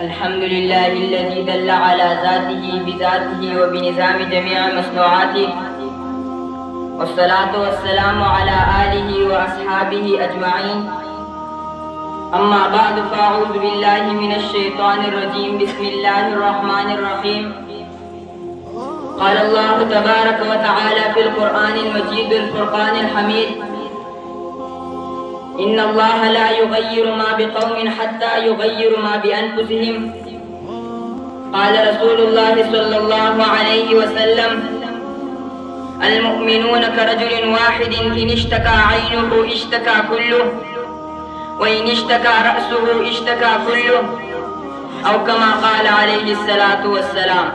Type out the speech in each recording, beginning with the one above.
الحمد لله الذي دل على ذاته بذاته وبنظام جميع مصنوعاته، والصلاة والسلام على آله وأصحابه أجمعين. أما بعد فأعوذ بالله من الشيطان الرجيم. بسم الله الرحمن الرحيم. قال الله تبارك وتعالى في القرآن المجيد الفرقان الحميد: إن الله لا يغير ما بقوم حتى يغيروا ما بأنفسهم. قال رسول الله صلى الله عليه وسلم: المؤمنون كرجل واحد إن اشتكى عينه اشتكى كله، وإن اشتكى رأسه اشتكى كله، أو كما قال عليه الصلاة والسلام.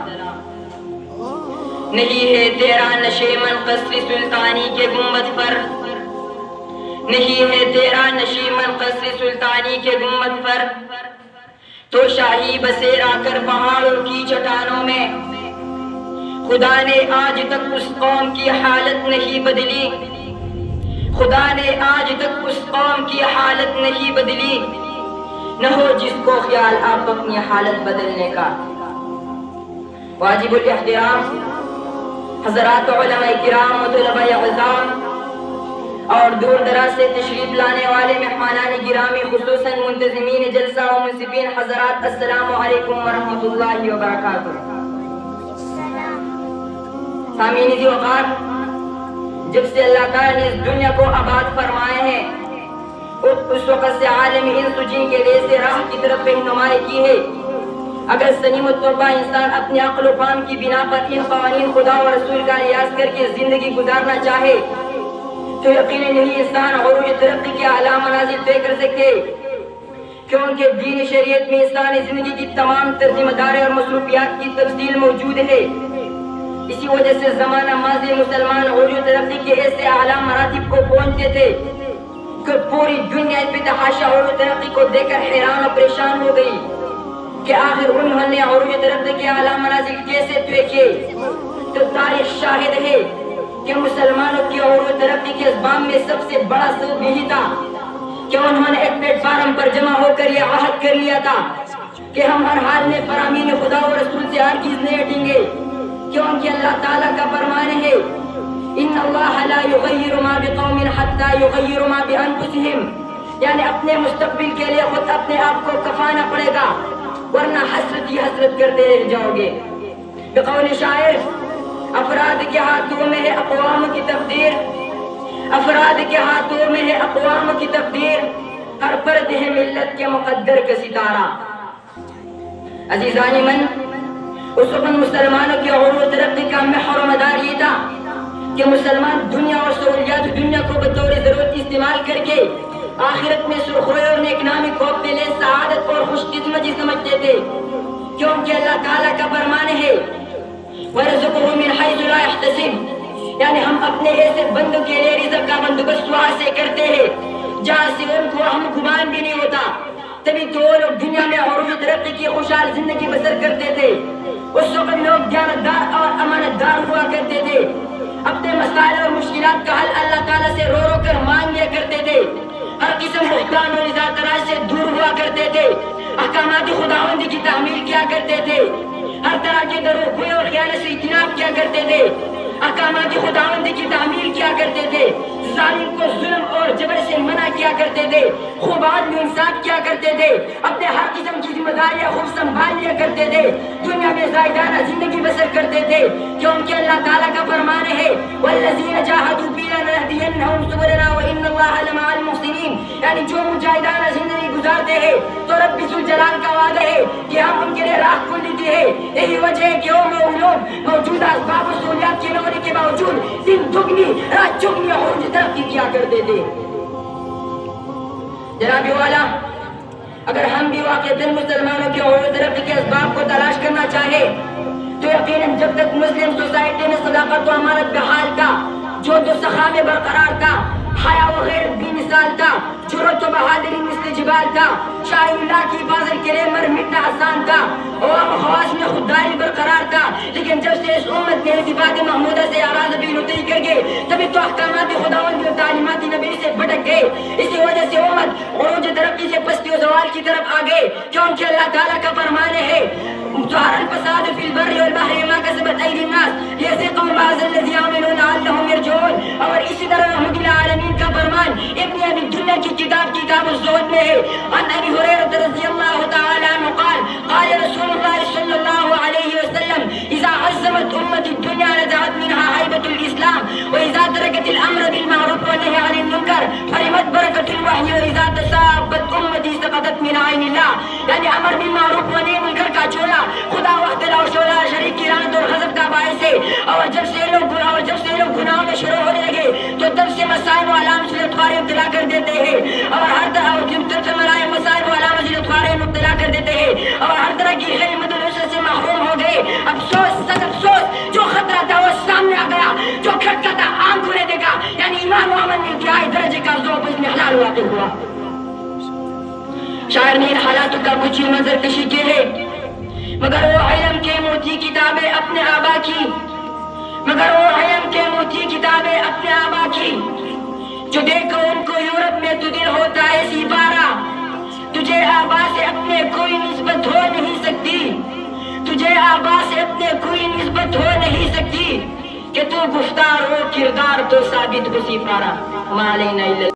نہیں ہے تیرا نشے من قصر سلطانی کے گنبد پر، نہیں ہے تیرا نشے من قصر سلطانی کے گنبد پر، تو شاہی بسیرا کر پہاڑوں کی چٹانوں میں. خدا نے آج تک اس قوم کی حالت نہیں بدلی، خدا نے آج تک اس قوم کی حالت نہیں بدلی، نہ ہو جس کو خیال آپ اپنی حالت بدلنے کا. واجب الاحترام حضرات علماء کرام و طلباء اعزام اور دور دراز سے تشریف لانے والے مہمانان گرامی، خصوصاً منتظمین جلسہ و منصفین حضرات، السلام علیکم ورحمۃ اللہ وبرکاتہ. سامعین ذی وقار، جب سے اللہ تعالیٰ نے اس دنیا کو آباد فرمائے ہیں، اس وقت سے عالم انس و جن کے لیے سے راہ کی طرف رہنمائی کی ہے. اگر سلیم التوبہ انسان اپنے عقل و فہم کی بنا پر ان قوانین خدا و رسول کا ریاض کر کے زندگی گزارنا چاہے تو یقیناً یہی انسان عروج ترقی کے اعلیٰ منازل طے کر سکے، کیونکہ دین شریعت میں انسانی زندگی کی تمام تر ذمہ داری اور مصروفیات کی تفصیل موجود ہے. اسی وجہ سے زمانہ ماضی مسلمان عروج ترقی کے ایسے اعلیٰ مراتب کو پہنچتے تھے کہ پوری دنیا اس تحاشا عروج ترقی کو دیکھ کر حیران و پریشان ہو گئی کہ آخر انہوں نے عروج ترقی کے اعلیٰ منازل کیسے طے کیے. تو تاریخ شاہد ہے کہ مسلمانوں کی عروج ترقی کے اسباب میں سب سے بڑا سبب یہی تھا کہ انہوں نے ایک پلیٹ فارم پر جمع ہو کر یہ عہد کر لیا تھا کہ ہم ہر حال میں فرامین خدا و رسول سے ہرگز نہیں ہٹیں گے، کیونکہ اللہ تعالیٰ کا فرمان ہے: ان اللہ لا یغیر ما بقوم حتی یغیر ما بانفسہم، یعنی اپنے مستقبل کے لیے خود اپنے آپ کو کفانا پڑے گا، ورنہ حسرت ہی حسرت کرتے رہ جاؤ گے. بقول شاعر: افراد کے ہاتھوں میں ہے اقوام کی تقدیر، افراد کے ہاتھوں میں ہے اقوام کی تقدیر، ہر فرد ہے ملت کے مقدر کا ستارہ. عزیزان من، اس وقت مسلمانوں کی عروج ترقی کا محور مدار یہ تھا کہ مسلمان دنیا اور سہولیات دنیا کو بطور ضرورت استعمال کر کے آخرت میں سرخروئی اور نیک نامی کو اپنے لیے سعادت اور خوش قسمتی سمجھتے تھے، کیونکہ اللہ تعالیٰ کا فرمان ہے: وَيَرْزُقُهُ مِنْ حَيْثُ لَا يَحْتَسِبُ، یعنی ہم اپنے ایسے بندوں کے لیے رزق کا بندوبست وہاں سے کرتے ہیں جہاں سے ان کو ہم گمان بھی نہیں ہوتا. تبھی تو وہ لوگ دنیا میں عروج ترقی کی خوشحال زندگی بسر کرتے تھے. اس وقت لوگ دیانتدار اور امانت دار ہوا کرتے تھے، اپنے مسائل اور مشکلات کا حل اللہ تعالیٰ سے رو رو کر مانگ لیا کرتے تھے، ہر قسم بہتان اور اظہار تراش سے دور ہوا کرتے تھے، احکامات خداوند کی تعمیل کیا کرتے تھے، ہر طرح کے دروغگوئی اور خیانت سے اجتناب کیا کرتے تھے، احکامات خداوند کی تعمیل کیا کرتے تھے، ظالم کو ظلم اور جبر سے منع کیا کرتے تھے، خوب عدل و انصاف کیا کرتے تھے، اپنے ہر قسم کی ذمہ داریاں خوب سنبھال لیا کرتے تھے، دنیا میں زائدانہ زندگی بسر کرتے تھے، کیونکہ اللہ تعالیٰ کا فرمان ہے: والذین جاہدوا فینا لنہدینہم سبلنا وان اللہ لمع المحسنین، یعنی جو مجاہدانہ زندگی گزارتے ہیں تو رب ذوالجلال کا وعدہ ہے کہ ہم ان کے لیے راہ کھول دیتے ہیں. یہی وجہ ہے کہ وہ لوگ موجودہ اسباب و سہولیات کے ہونے کے باوجود دن دگنی رات چگنی عروج ترقی کیا کرتے تھے. جناب والا، اگر ہم بھی واقعتاً مسلمانوں کی عروج ترقی کے اسباب کو تلاش کرنا چاہے تو یقیناً جب تک مسلم سوسائٹی میں صداقت و امانت بحال تھا، جود و سخا میں برقرار تھا، حیا و غیرت بھی مثال تھا، جرأت و بہادری مثل جبال تھا، شاہ اللہ کی حفاظت کے لیے مر مٹنا آسان تھا، عوام و خواص میں خودداری برقرار تھا. لیکن جب سے اس امت نے صفات محمودہ سے آراز بھی نتیج کر گئے، تبھی تو احکامات خداوند و تعلیمات نبی سے بھٹک گئے. اسی وجہ سے امت عروج ترقی سے پستی و زوال کی طرف آ گئے، کیونکہ اللہ تعالیٰ کا فرمان ظهر الفساد في البر والبحر بما كسبت أيدي الناس ليذيقهم بعض الذي يعملون لعلهم يرجعون. اور اسی طرح رحمت العالمین کا فرمان ابن ابی الدنیا کی کتاب کتاب الزہد میں ہے. عن ابی ہریرہ رضی اللہ تعالی عنہ قال قال رسول اللہ صلی اللہ علیہ وسلم اذا عظمت امت الدنيا نزعت منها هيبة الاسلام واذا تركت الامر بالمعروف والنهي عن المنکر حرمت برکت الوحی واذا تسابت امتی سقطت من عین اللہ. یعنی امر بالمعروف والنهي عن المنکر کا چھوڑا خدا وحدہ لا شریک کی رحمت اور غضب کا باعث ہے. اور جب سے لوگ گناہوں میں شروع ہونے لگے تو تب سے مسائل و علام سے اتوارے ابتلا کر دیتے ہیں. اور ہر طرح مسائل و علام سے اتوارے مبتلا کر دیتے ہیں اور ہر طرح کی خیر مدد سے محروم ہو گئے. افسوس سچ افسوس جو خطرہ تھا وہ سامنے آ گیا, جو کھٹکا تھا آنکھوں نے دیکھا. یعنی ایمان و عمل میں انتہائی درجے کا ذوق اس میں حلال واقع ہوا. شاعر نے ان حالات کا کچھ ہی منظر کشی کے ہے. مگر وہ علم کے موتی کتابیں اپنے آبا کی, مگر وہ علم کے موتی کتابیں اپنے آبا کی. جو دیکھو ان کو یورپ میں تو دل ہوتا ہے سپارہ. تجھے آبا سے اپنے کوئی نسبت ہو نہیں سکتی, تجھے آبا سے اپنے کوئی نسبت ہو نہیں سکتی کہ تو گفتار ہو کردار تو ثابت ہو سپارہ. ما علینا الا